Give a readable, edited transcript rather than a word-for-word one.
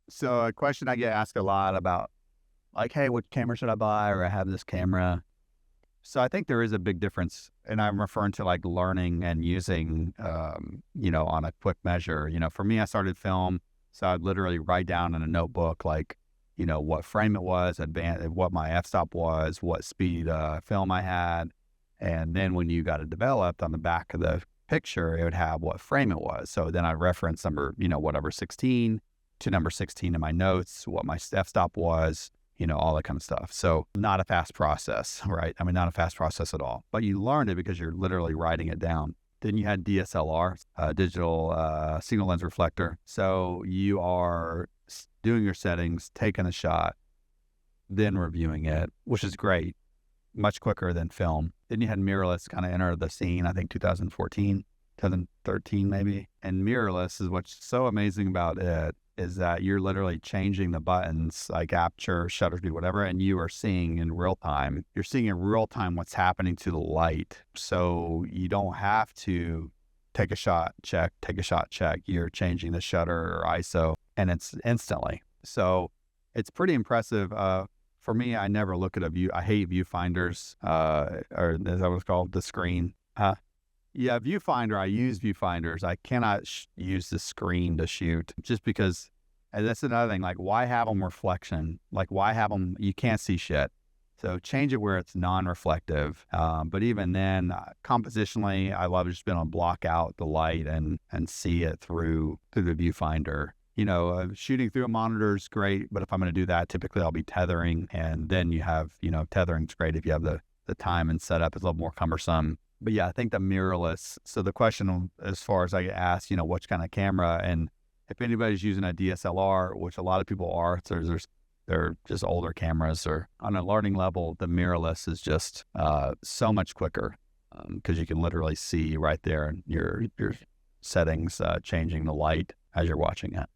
So a question I get asked a lot about, like, hey, what camera should I buy? Or I have this camera. So I think there is a big difference, and I'm referring to like learning and using, on a quick measure. For me, I started film, so I'd literally write down in a notebook, like, what frame it was, what my f-stop was, what speed film I had, and then when you got it developed on the back of the picture, it would have what frame it was. So then I reference number, whatever 16 to number 16 in my notes, what my f-stop was, all that kind of stuff. So not a fast process, right? I mean, not a fast process at all, but you learn it because you're literally writing it down. Then you had DSLR, digital single lens reflector. So you are doing your settings, taking a shot, then reviewing it, which is great, much quicker than film. Then you had mirrorless kind of enter the scene, I think 2014, 2013 maybe. And mirrorless is what's so amazing about it is that you're literally changing the buttons like aperture, shutter speed, whatever, and you are seeing in real time. You're seeing in real time what's happening to the light. So you don't have to take a shot, check, take a shot, check. You're changing the shutter or ISO, and it's instantly. So it's pretty impressive. For me, I never look at a view. I hate viewfinders, or is that what it's called? The screen. Yeah, Viewfinder, I use Viewfinders. I cannot use the screen to shoot just because, and that's another thing, like why have them reflection? Like why have them, you can't see shit. So change it where it's non-reflective. But even then, compositionally, I love just being able to block out the light and see it through the viewfinder. Shooting through a monitor is great, but if I'm going to do that, typically I'll be tethering, and then you have, tethering's great if you have the time and setup. It's a little more cumbersome. But yeah, I think the mirrorless. So the question, as far as I get asked, which kind of camera, and if anybody's using a DSLR, which a lot of people are, so they're just older cameras, or on a learning level, the mirrorless is just so much quicker because you can literally see right there your settings changing the light as you're watching it.